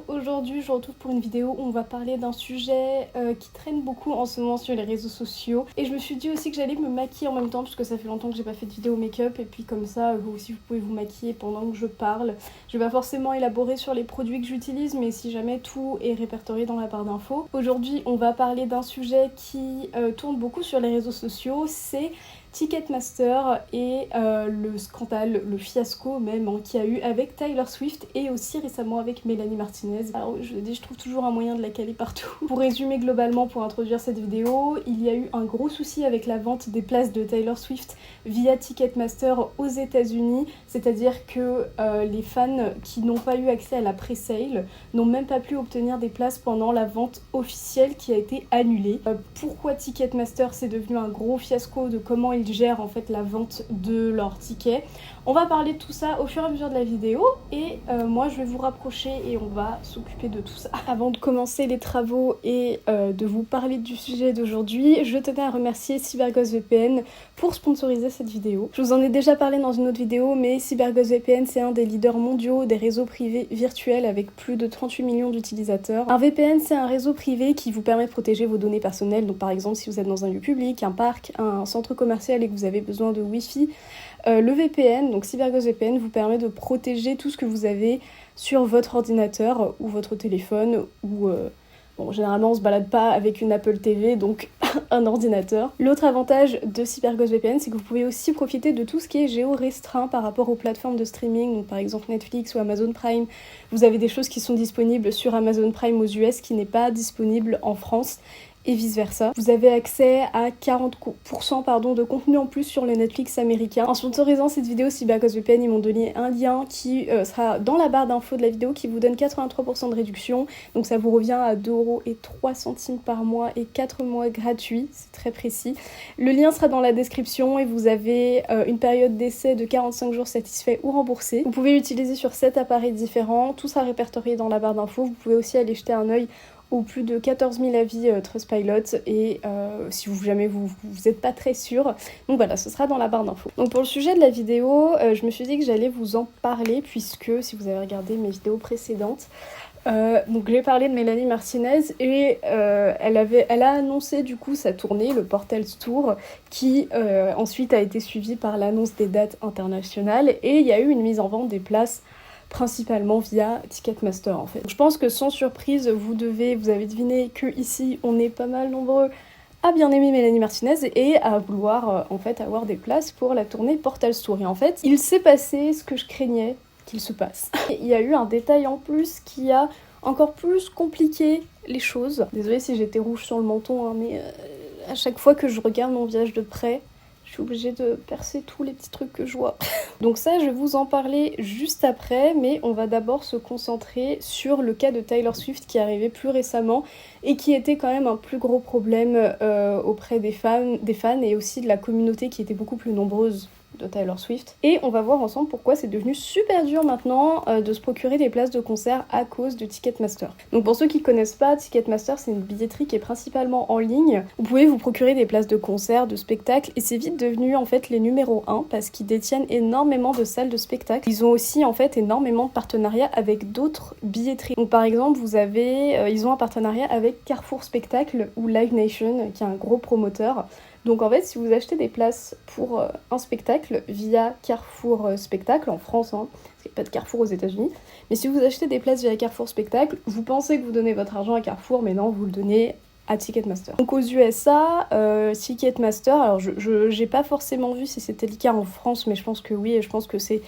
aujourd'hui je vous retrouve pour une vidéo où on va parler d'un sujet qui traîne beaucoup en ce moment sur les réseaux sociaux. Et je me suis dit aussi que j'allais me maquiller en même temps puisque ça fait longtemps que j'ai pas fait de vidéo make-up. Et puis comme ça, vous aussi vous pouvez vous maquiller pendant que je parle. Je vais pas forcément élaborer sur les produits que j'utilise, mais si jamais tout est répertorié dans la barre d'infos. Aujourd'hui on va parler d'un sujet qui tourne beaucoup sur les réseaux sociaux, c'est Ticketmaster et le scandale, le fiasco même qu'il y a eu avec Taylor Swift et aussi récemment avec Mélanie Martinez. Alors je trouve toujours un moyen de la caler partout. Pour résumer globalement, pour introduire cette vidéo, il y a eu un gros souci avec la vente des places de Taylor Swift via Ticketmaster aux États-Unis, c'est-à-dire que les fans qui n'ont pas eu accès à la pre-sale n'ont même pas pu obtenir des places pendant la vente officielle qui a été annulée. Pourquoi Ticketmaster c'est devenu un gros fiasco, de comment ils gèrent en fait la vente de leurs tickets. On va parler de tout ça au fur et à mesure de la vidéo et moi je vais vous rapprocher et on va s'occuper de tout ça. Avant de commencer les travaux et de vous parler du sujet d'aujourd'hui, je tenais à remercier CyberGhostVPN pour sponsoriser cette vidéo. Je vous en ai déjà parlé dans une autre vidéo, mais CyberGhostVPN c'est un des leaders mondiaux des réseaux privés virtuels avec plus de 38 millions d'utilisateurs. Un VPN c'est un réseau privé qui vous permet de protéger vos données personnelles, donc par exemple si vous êtes dans un lieu public, un parc, un centre commercial et que vous avez besoin de Wi-Fi, le VPN, donc CyberGhostVPN, vous permet de protéger tout ce que vous avez sur votre ordinateur ou votre téléphone ou bon, généralement on se balade pas avec une Apple TV, donc un ordinateur. L'autre avantage de CyberGhostVPN, c'est que vous pouvez aussi profiter de tout ce qui est géo-restreint par rapport aux plateformes de streaming, donc par exemple Netflix ou Amazon Prime. Vous avez des choses qui sont disponibles sur Amazon Prime aux US qui n'est pas disponible en France, et vice versa. Vous avez accès à 40% de contenu en plus sur le Netflix américain. En sponsorisant cette vidéo, CyberGhostVPN, ils m'ont donné un lien qui sera dans la barre d'infos de la vidéo qui vous donne 83% de réduction. Donc ça vous revient à 2,03€ par mois et 4 mois gratuits, c'est très précis. Le lien sera dans la description et vous avez une période d'essai de 45 jours satisfait ou remboursé. Vous pouvez l'utiliser sur 7 appareils différents, tout sera répertorié dans la barre d'infos. Vous pouvez aussi aller jeter un œil ou plus de 14 000 avis Trustpilot et si jamais vous n'êtes pas très sûr. Donc voilà, ce sera dans la barre d'infos. Donc pour le sujet de la vidéo, je me suis dit que j'allais vous en parler puisque si vous avez regardé mes vidéos précédentes, donc j'ai parlé de Mélanie Martinez et elle a annoncé du coup sa tournée, le Portals Tour, qui ensuite a été suivie par l'annonce des dates internationales et il y a eu une mise en vente des places principalement via Ticketmaster en fait. Je pense que sans surprise, vous avez deviné que ici on est pas mal nombreux à bien aimer Mélanie Martinez et à vouloir en fait avoir des places pour la tournée Portals Tour. Et en fait, il s'est passé ce que je craignais qu'il se passe. Il y a eu un détail en plus qui a encore plus compliqué les choses. Désolée si j'étais rouge sur le menton, hein, mais à chaque fois que je regarde mon visage de près, je suis obligée de percer tous les petits trucs que je vois. Donc ça, je vais vous en parler juste après, mais on va d'abord se concentrer sur le cas de Taylor Swift qui est arrivé plus récemment et qui était quand même un plus gros problème auprès des fans et aussi de la communauté qui était beaucoup plus nombreuse de Taylor Swift. Et on va voir ensemble pourquoi c'est devenu super dur maintenant de se procurer des places de concert à cause de Ticketmaster. Donc pour ceux qui connaissent pas, Ticketmaster c'est une billetterie qui est principalement en ligne. Vous pouvez vous procurer des places de concert, de spectacle et c'est vite devenu en fait les numéros 1 parce qu'ils détiennent énormément de salles de spectacle. Ils ont aussi en fait énormément de partenariats avec d'autres billetteries. Donc par exemple ils ont un partenariat avec Carrefour Spectacle ou Live Nation qui est un gros promoteur. Donc en fait, si vous achetez des places pour un spectacle via Carrefour Spectacle, en France, parce qu'il n'y a pas de Carrefour aux États-Unis, mais si vous achetez des places via Carrefour Spectacle, vous pensez que vous donnez votre argent à Carrefour, mais non, vous le donnez à Ticketmaster. Donc aux USA, Ticketmaster, alors j'ai pas forcément vu si c'était le cas en France, mais je pense que oui, et je pense que c'est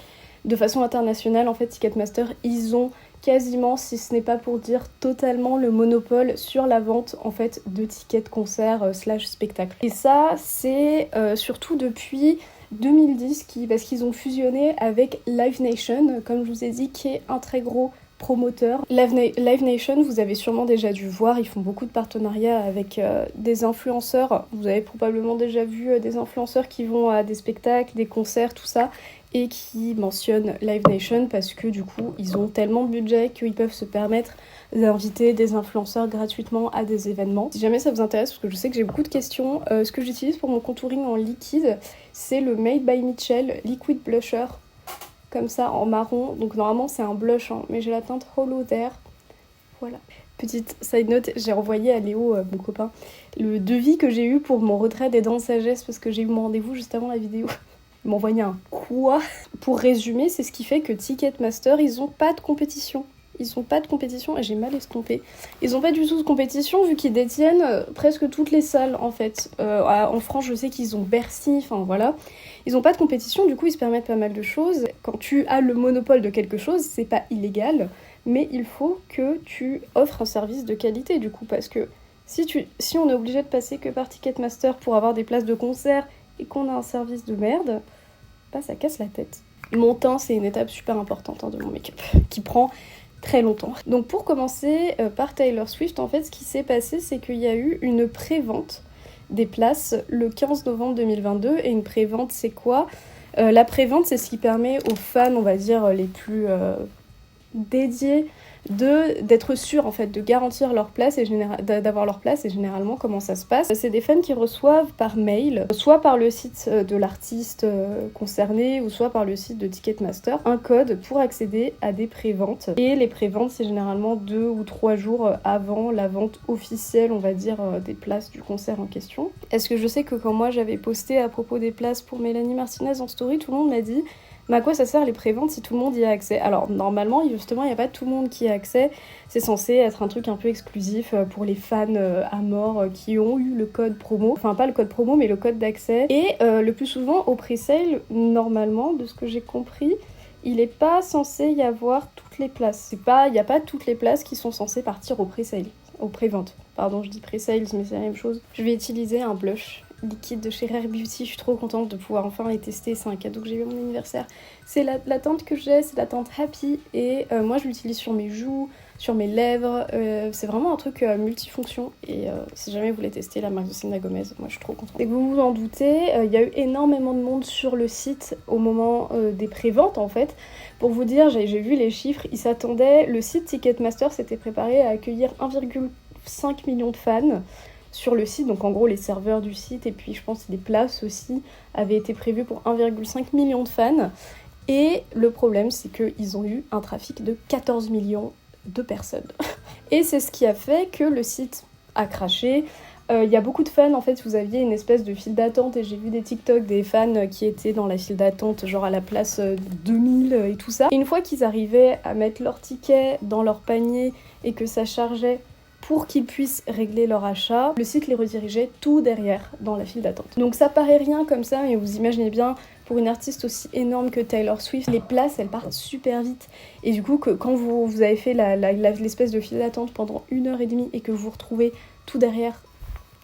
de façon internationale, en fait, Ticketmaster, ils ont quasiment, si ce n'est pas pour dire totalement, le monopole sur la vente en fait de tickets concert / spectacle. Et ça, c'est surtout depuis 2010 parce qu'ils ont fusionné avec Live Nation, comme je vous ai dit, qui est un très gros promoteur. Live Nation, vous avez sûrement déjà dû voir, ils font beaucoup de partenariats avec des influenceurs. Vous avez probablement déjà vu des influenceurs qui vont à des spectacles, des concerts, tout ça, et qui mentionnent Live Nation parce que du coup, ils ont tellement de budget qu'ils peuvent se permettre d'inviter des influenceurs gratuitement à des événements. Si jamais ça vous intéresse, parce que je sais que j'ai beaucoup de questions, ce que j'utilise pour mon contouring en liquide, c'est le Made by Mitchell Liquid Blusher, comme ça en marron. Donc normalement c'est un blush, mais j'ai la teinte Hollow There Voilà. Petite side note, j'ai envoyé à Léo, mon copain, le devis que j'ai eu pour mon retrait des dents de sagesse parce que j'ai eu mon rendez-vous juste avant la vidéo. Il m'a envoyé un quoi. Pour résumer, c'est ce qui fait que Ticketmaster, ils ont pas de compétition. Ils ont pas de compétition et j'ai mal estompé. Ils ont pas du tout de compétition vu qu'ils détiennent presque toutes les salles en fait. En France, je sais qu'ils ont Bercy, enfin voilà. Ils ont pas de compétition, du coup ils se permettent pas mal de choses. Quand tu as le monopole de quelque chose, c'est pas illégal, mais il faut que tu offres un service de qualité du coup, parce que si on est obligé de passer que par Ticketmaster pour avoir des places de concert et qu'on a un service de merde, bah ça casse la tête. Mon teint, c'est une étape super importante de mon make-up, qui prend très longtemps. Donc pour commencer par Taylor Swift, en fait ce qui s'est passé c'est qu'il y a eu une pré-vente des places le 15 novembre 2022 et une pré-vente c'est quoi ? La pré-vente c'est ce qui permet aux fans on va dire les plus dédiés d'être sûrs en fait de garantir leur place et d'avoir leur place. Et généralement comment ça se passe, c'est des fans qui reçoivent par mail, soit par le site de l'artiste concerné ou soit par le site de Ticketmaster, un code pour accéder à des préventes. Et les préventes c'est généralement 2 ou 3 jours avant la vente officielle on va dire des places du concert en question. Est-ce que je sais que quand moi j'avais posté à propos des places pour Mélanie Martinez en story, tout le monde m'a dit mais à quoi ça sert les préventes si tout le monde y a accès ? Alors normalement, justement, il n'y a pas tout le monde qui y a accès. C'est censé être un truc un peu exclusif pour les fans à mort qui ont eu le code promo. Enfin, pas le code promo, mais le code d'accès. Et le plus souvent, au pre-sale, normalement, de ce que j'ai compris, il n'est pas censé y avoir toutes les places. Il n'y a pas toutes les places qui sont censées partir au pre-sale. Au pré-vente. Pardon, je dis pre-sales, mais c'est la même chose. Je vais utiliser un blush liquide de chez Rare Beauty, je suis trop contente de pouvoir enfin les tester, c'est un cadeau que j'ai eu à mon anniversaire. C'est la teinte que j'ai, c'est la teinte Happy et moi je l'utilise sur mes joues, sur mes lèvres, c'est vraiment un truc multifonction et si jamais vous voulez tester la marque de Selena Gomez, moi je suis trop contente. Et que vous vous en doutez, il y a eu énormément de monde sur le site au moment des préventes en fait. Pour vous dire, j'ai vu les chiffres, ils s'attendaient, le site Ticketmaster s'était préparé à accueillir 1,5 million de fans sur le site, donc en gros les serveurs du site et puis je pense que les places aussi avaient été prévues pour 1,5 million de fans et le problème c'est qu'ils ont eu un trafic de 14 millions de personnes et c'est ce qui a fait que le site a craché. Il y a beaucoup de fans, en fait vous aviez une espèce de file d'attente et j'ai vu des TikTok des fans qui étaient dans la file d'attente genre à la place 2000 et tout ça. Et une fois qu'ils arrivaient à mettre leur ticket dans leur panier et que ça chargeait pour qu'ils puissent régler leur achat, le site les redirigeait tout derrière dans la file d'attente. Donc ça paraît rien comme ça, mais vous imaginez bien, pour une artiste aussi énorme que Taylor Swift, les places elles partent super vite. Et du coup, que quand vous avez fait l'espèce de file d'attente pendant 1h30 et que vous vous retrouvez tout derrière,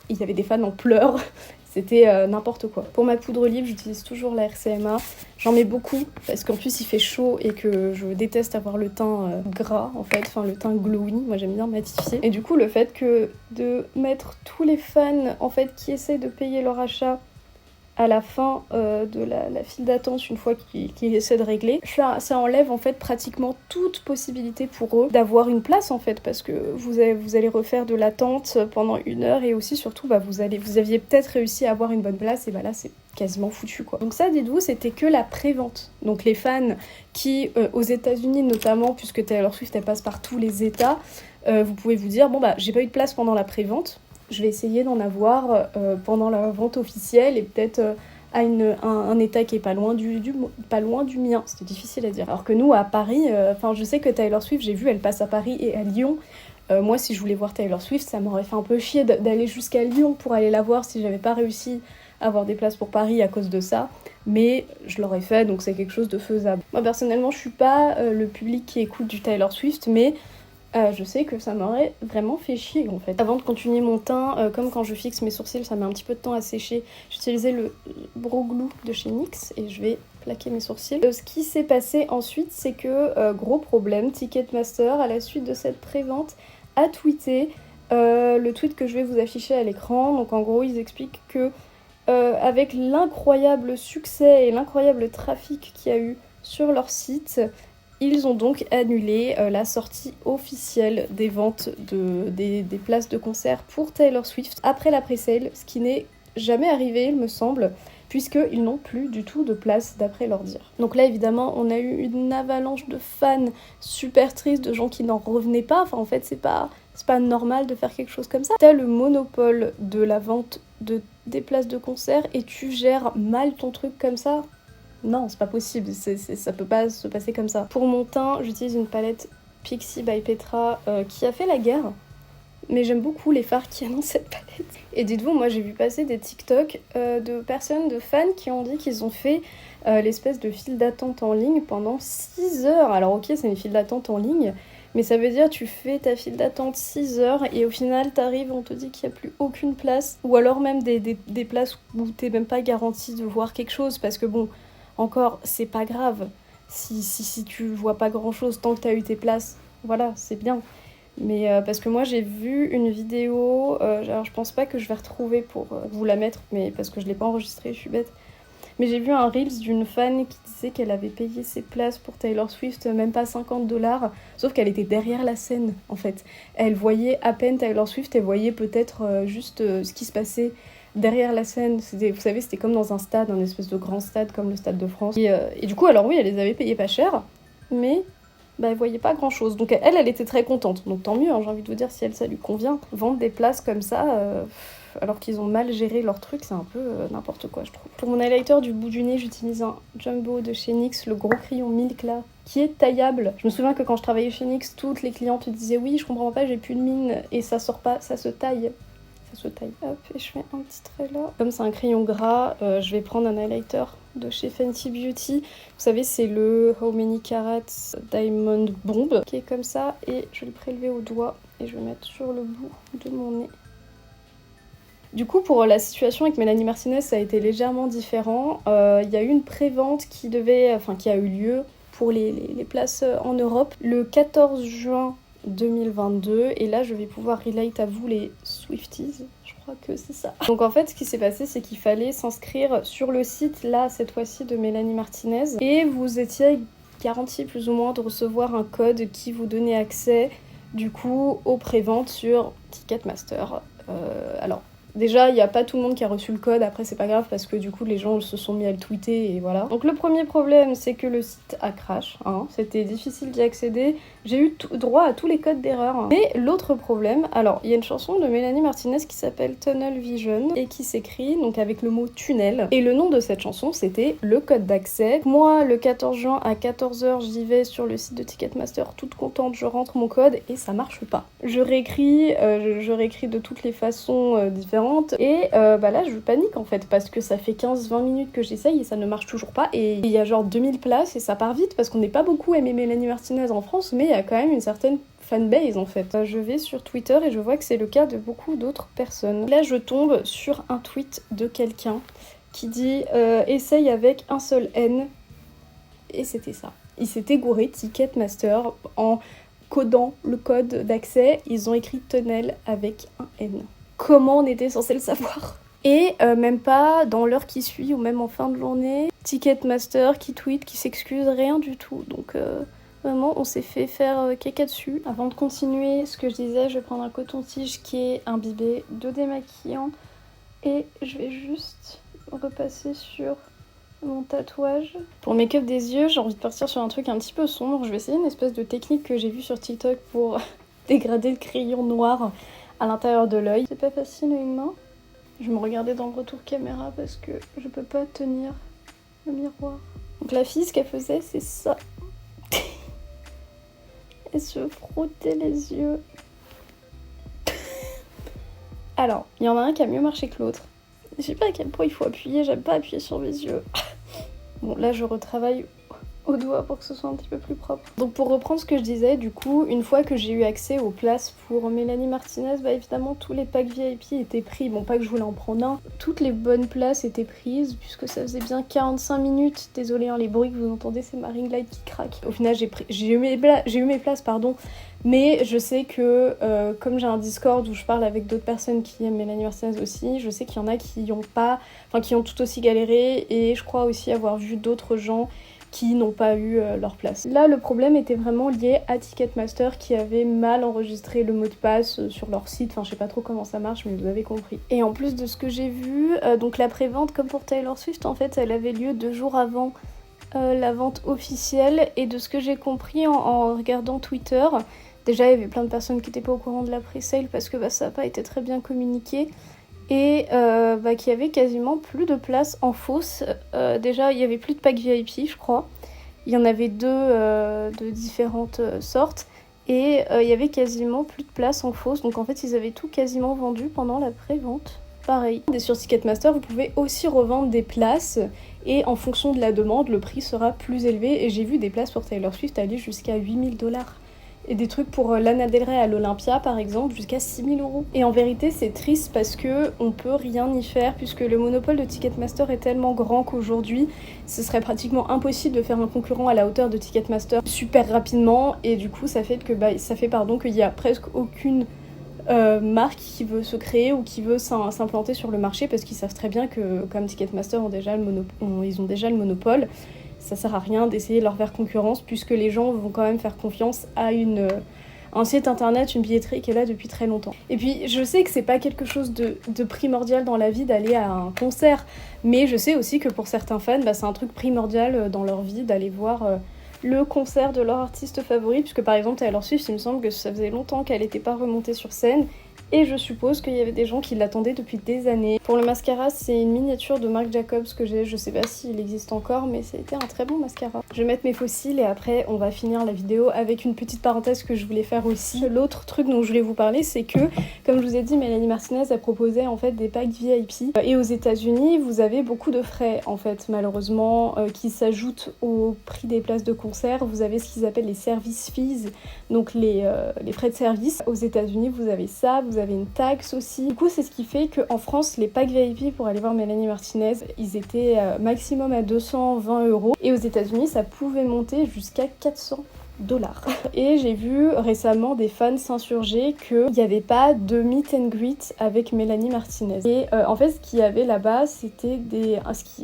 il y avait des fans en pleurs. C'était n'importe quoi. Pour ma poudre olive, j'utilise toujours la RCMA. J'en mets beaucoup parce qu'en plus il fait chaud et que je déteste avoir le teint gras en fait, enfin le teint glowy. Moi j'aime bien matifier. Et du coup le fait que de mettre tous les fans en fait qui essayent de payer leur achat à la fin de la file d'attente une fois qu'ils essaient de régler, ça enlève en fait pratiquement toute possibilité pour eux d'avoir une place en fait, parce que vous allez refaire de l'attente pendant 1 heure et aussi surtout vous aviez peut-être réussi à avoir une bonne place et bah là c'est quasiment foutu quoi. Donc ça dites-vous c'était que la pré-vente. Donc les fans qui aux États-Unis notamment, puisque Taylor Swift elle passe par tous les états, vous pouvez vous dire bon bah j'ai pas eu de place pendant la pré-vente. Je vais essayer d'en avoir pendant la vente officielle et peut-être à un état qui est pas loin du mien. C'était difficile à dire. Alors que nous, à Paris, je sais que Taylor Swift, j'ai vu, elle passe à Paris et à Lyon. Moi, si je voulais voir Taylor Swift, ça m'aurait fait un peu chier d'aller jusqu'à Lyon pour aller la voir si j'avais pas réussi à avoir des places pour Paris à cause de ça. Mais je l'aurais fait, donc c'est quelque chose de faisable. Moi, personnellement, je suis pas le public qui écoute du Taylor Swift, mais je sais que ça m'aurait vraiment fait chier en fait. Avant de continuer mon teint, comme quand je fixe mes sourcils, ça met un petit peu de temps à sécher, j'utilisais le Brow Glue de chez NYX et je vais plaquer mes sourcils. Ce qui s'est passé ensuite, c'est que, gros problème, Ticketmaster, à la suite de cette pré-vente, a tweeté le tweet que je vais vous afficher à l'écran. Donc en gros, ils expliquent que avec l'incroyable succès et l'incroyable trafic qu'il y a eu sur leur site, ils ont donc annulé la sortie officielle des ventes des places de concert pour Taylor Swift après la pré-sale, ce qui n'est jamais arrivé, il me semble. puisqu'ils n'ont plus du tout de place d'après leur dire. Donc là évidemment on a eu une avalanche de fans super tristes, de gens qui n'en revenaient pas, enfin en fait c'est pas normal de faire quelque chose comme ça. T'as le monopole de la vente des places de concert et tu gères mal ton truc comme ça. Non, c'est pas possible, ça peut pas se passer comme ça. Pour mon teint, j'utilise une palette Pixi by Petra qui a fait la guerre, mais j'aime beaucoup les fards qu'il y a dans cette palette. Et dites-vous, moi j'ai vu passer des TikTok de personnes, de fans qui ont dit qu'ils ont fait l'espèce de file d'attente en ligne pendant 6 heures. Alors ok, c'est une file d'attente en ligne, mais ça veut dire tu fais ta file d'attente 6 heures et au final t'arrives, on te dit qu'il n'y a plus aucune place, ou alors même des places où t'es même pas garanti de voir quelque chose, parce que bon, encore, c'est pas grave. Si tu vois pas grand chose tant que t'as eu tes places, voilà, c'est bien. Mais parce que moi j'ai vu une vidéo, alors je pense pas que je vais retrouver pour vous la mettre, mais parce que je l'ai pas enregistrée, je suis bête. Mais j'ai vu un Reels d'une fan qui disait qu'elle avait payé ses places pour Taylor Swift, même pas 50$, sauf qu'elle était derrière la scène en fait. Elle voyait à peine Taylor Swift, elle voyait peut-être juste ce qui se passait derrière la scène. Vous savez, c'était comme dans un stade, un espèce de grand stade comme le Stade de France. Et du coup, alors oui, elle les avait payés pas cher, mais elle voyait pas grand chose. Donc elle était très contente. Donc tant mieux, hein, j'ai envie de vous dire, si elle, ça lui convient. Vendre des places comme ça, alors qu'ils ont mal géré leur truc, c'est un peu n'importe quoi, je trouve. Pour mon highlighter du bout du nez, j'utilise un Jumbo de chez NYX, le gros crayon Milk là, qui est taillable. Je me souviens que quand je travaillais chez NYX, toutes les clientes disaient oui, je comprends pas, j'ai plus de mine, et ça sort pas, ça se taille. Se taille. Hop, et je fais un petit trait là. Comme c'est un crayon gras, je vais prendre un highlighter de chez Fenty Beauty. Vous savez, c'est le How Many Carats Diamond Bomb qui est comme ça, et je vais le prélever au doigt et je vais mettre sur le bout de mon nez. Du coup, pour la situation avec Mélanie Martinez, ça a été légèrement différent. Il y a eu une pré-vente qui a eu lieu pour les places en Europe le 14 juin 2022, et là je vais pouvoir relate à vous les Swifties, je crois que c'est ça. Donc en fait ce qui s'est passé, c'est qu'il fallait s'inscrire sur le site là cette fois-ci de Mélanie Martinez, et vous étiez garanti plus ou moins de recevoir un code qui vous donnait accès du coup aux préventes sur Ticketmaster. Alors déjà, il n'y a pas tout le monde qui a reçu le code, après c'est pas grave parce que du coup les gens se sont mis à le tweeter et voilà. Donc le premier problème, c'est que le site a crash, hein. C'était difficile d'y accéder, j'ai eu droit à tous les codes d'erreur. Hein. Mais l'autre problème, alors il y a une chanson de Mélanie Martinez qui s'appelle Tunnel Vision et qui s'écrit donc avec le mot tunnel. Et le nom de cette chanson, c'était le code d'accès. Moi, le 14 juin à 14h, j'y vais sur le site de Ticketmaster toute contente, je rentre mon code et ça marche pas. Je réécris de toutes les façons différentes. Et là je panique en fait parce que ça fait 15-20 minutes que j'essaye et ça ne marche toujours pas, et il y a genre 2000 places et ça part vite parce qu'on n'est pas beaucoup aimé Mélanie Martinez en France, mais il y a quand même une certaine fanbase en fait. Je vais sur Twitter et je vois que c'est le cas de beaucoup d'autres personnes. Là je tombe sur un tweet de quelqu'un qui dit essaye avec un seul N, et c'était ça. Il s'était gouré Ticketmaster en codant le code d'accès, ils ont écrit tunnel avec un N. Comment on était censé le savoir? Et même pas dans l'heure qui suit ou même en fin de journée, Ticketmaster qui tweet, qui s'excuse, rien du tout. Donc vraiment on s'est fait faire caca dessus. Avant de continuer ce que je disais, je vais prendre un coton-tige qui est imbibé de démaquillant et je vais juste repasser sur mon tatouage. Pour le make-up des yeux, j'ai envie de partir sur un truc un petit peu sombre. Je vais essayer une espèce de technique que j'ai vue sur TikTok pour dégrader le crayon noir à l'intérieur de l'œil. C'est pas facile à une main. Je vais me regarder dans le retour caméra parce que je peux pas tenir le miroir. Donc la fille, ce qu'elle faisait, c'est ça. Elle se frottait les yeux. Alors, il y en a un qui a mieux marché que l'autre. Je sais pas à quel point il faut appuyer, j'aime pas appuyer sur mes yeux. Bon, là je retravaille au doigt pour que ce soit un petit peu plus propre. Donc pour reprendre ce que je disais, du coup, une fois que j'ai eu accès aux places pour Mélanie Martinez, évidemment tous les packs VIP étaient pris. Bon, pas que je voulais en prendre un. Toutes les bonnes places étaient prises puisque ça faisait bien 45 minutes. Désolée, hein, les bruits que vous entendez, c'est ma ring light qui craque. Au final, j'ai eu mes places, pardon. Mais je sais que comme j'ai un Discord où je parle avec d'autres personnes qui aiment Mélanie Martinez aussi, je sais qu'il y en a qui ont tout aussi galéré, et je crois aussi avoir vu d'autres gens qui n'ont pas eu leur place. Là, le problème était vraiment lié à Ticketmaster qui avait mal enregistré le mot de passe sur leur site. Enfin, je sais pas trop comment ça marche, mais vous avez compris. Et en plus de ce que j'ai vu, donc la prévente, comme pour Taylor Swift, en fait, elle avait lieu 2 jours avant la vente officielle. Et de ce que j'ai compris en regardant Twitter, déjà, il y avait plein de personnes qui n'étaient pas au courant de la pre-sale parce que ça n'a pas été très bien communiqué. Et qu'il y avait quasiment plus de place en fosse. Déjà, il y avait plus de packs VIP, je crois. Il y en avait 2 de différentes sortes. Et il y avait quasiment plus de place en fosse. Donc en fait, ils avaient tout quasiment vendu pendant la pré-vente. Pareil. Et sur Ticketmaster, vous pouvez aussi revendre des places. Et en fonction de la demande, le prix sera plus élevé. Et j'ai vu des places pour Taylor Swift aller jusqu'à 8 000 $. Et des trucs pour Lana Del Rey à l'Olympia par exemple jusqu'à 6 000 €. Et en vérité c'est triste parce que on peut rien y faire puisque le monopole de Ticketmaster est tellement grand qu'aujourd'hui ce serait pratiquement impossible de faire un concurrent à la hauteur de Ticketmaster super rapidement. Et du coup ça fait qu'il y a presque aucune marque qui veut se créer ou qui veut s'implanter sur le marché parce qu'ils savent très bien que comme Ticketmaster ils ont déjà le monopole, ça sert à rien d'essayer de leur faire concurrence puisque les gens vont quand même faire confiance à un site internet, une billetterie qui est là depuis très longtemps. Et puis je sais que c'est pas quelque chose de primordial dans la vie d'aller à un concert, mais je sais aussi que pour certains fans, c'est un truc primordial dans leur vie d'aller voir le concert de leur artiste favori, puisque par exemple Taylor Swift, il me semble que ça faisait longtemps qu'elle n'était pas remontée sur scène. Et je suppose qu'il y avait des gens qui l'attendaient depuis des années. Pour le mascara, c'est une miniature de Marc Jacobs que j'ai. Je sais pas s'il existe encore, mais c'était un très bon mascara. Je vais mettre mes fossiles et après on va finir la vidéo avec une petite parenthèse que je voulais faire aussi. L'autre truc dont je voulais vous parler, c'est que, comme je vous ai dit, Mélanie Martinez a proposé en fait des packs VIP. Et aux États-Unis, vous avez beaucoup de frais en fait, malheureusement, qui s'ajoutent au prix des places de concert. Vous avez ce qu'ils appellent les service fees, donc les frais de service. Aux États-Unis, vous avez ça. Vous avez une taxe aussi. Du coup, c'est ce qui fait qu'en France, les packs VIP pour aller voir Mélanie Martinez, ils étaient maximum à 220 €. Et aux États-Unis, ça pouvait monter jusqu'à 400 $. Et j'ai vu récemment des fans s'insurger qu'il n'y avait pas de meet and greet avec Mélanie Martinez. Et en fait, ce qu'il y avait là-bas, c'était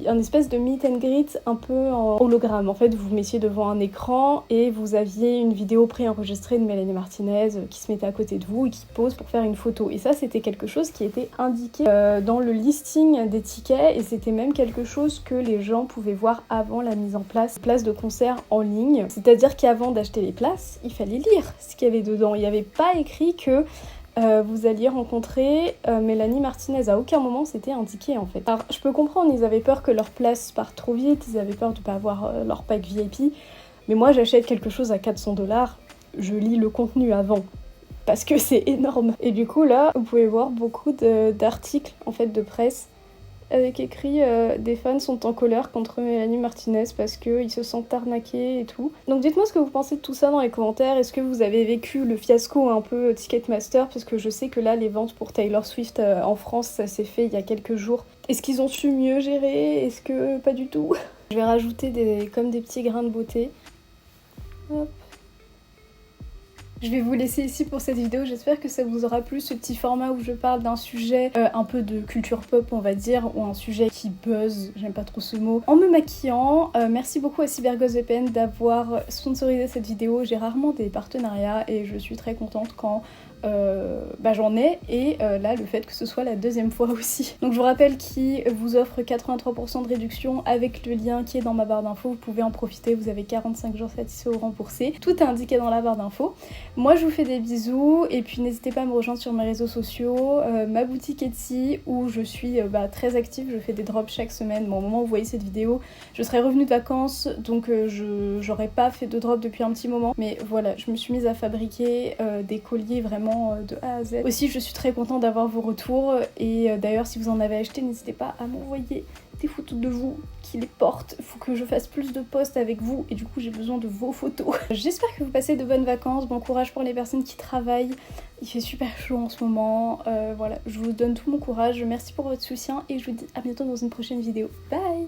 un espèce de meet and greet un peu en hologramme. En fait, vous vous mettiez devant un écran et vous aviez une vidéo préenregistrée de Mélanie Martinez qui se mettait à côté de vous et qui pose pour faire une photo. Et ça, c'était quelque chose qui était indiqué dans le listing des tickets et c'était même quelque chose que les gens pouvaient voir avant la mise en place de concert en ligne. C'est-à-dire qu'avant d'acheter les places, il fallait lire ce qu'il y avait dedans. Il n'y avait pas écrit que vous alliez rencontrer Mélanie Martinez. À aucun moment c'était indiqué en fait. Alors je peux comprendre, ils avaient peur que leur place parte trop vite, ils avaient peur de pas avoir leur pack VIP, mais moi j'achète quelque chose à 400 $, je lis le contenu avant. Parce que c'est énorme. Et du coup là, vous pouvez voir beaucoup d'articles en fait de presse avec écrit des fans sont en colère contre Mélanie Martinez parce qu'ils se sentent arnaqués et tout. Donc dites-moi ce que vous pensez de tout ça dans les commentaires. Est-ce que vous avez vécu le fiasco un peu Ticketmaster? Parce que je sais que là, les ventes pour Taylor Swift en France, ça s'est fait il y a quelques jours. Est-ce qu'ils ont su mieux gérer? Est-ce que pas du tout? Je vais rajouter comme des petits grains de beauté. Hop. Je vais vous laisser ici pour cette vidéo, j'espère que ça vous aura plu, ce petit format où je parle d'un sujet un peu de culture pop on va dire, ou un sujet qui buzz, j'aime pas trop ce mot, en me maquillant. Merci beaucoup à CyberGhost VPN d'avoir sponsorisé cette vidéo, j'ai rarement des partenariats et je suis très contente quand j'en ai, et là le fait que ce soit la deuxième fois aussi. Donc je vous rappelle qu'il vous offre 83% de réduction avec le lien qui est dans ma barre d'infos, vous pouvez en profiter, vous avez 45 jours satisfaits ou remboursés, tout est indiqué dans la barre d'infos. Moi je vous fais des bisous et puis n'hésitez pas à me rejoindre sur mes réseaux sociaux, ma boutique Etsy où je suis très active, je fais des drops chaque semaine. Bon, au moment où vous voyez cette vidéo, je serai revenue de vacances donc j'aurais pas fait de drop depuis un petit moment, mais voilà, je me suis mise à fabriquer des colliers vraiment de A à Z. Aussi je suis très contente d'avoir vos retours et d'ailleurs si vous en avez acheté, n'hésitez pas à m'envoyer des photos de vous qui les portent. Il faut que je fasse plus de posts avec vous et du coup j'ai besoin de vos photos. J'espère que vous passez de bonnes vacances, bon courage pour les personnes qui travaillent, il fait super chaud en ce moment, voilà, je vous donne tout mon courage, merci pour votre soutien et je vous dis à bientôt dans une prochaine vidéo. Bye.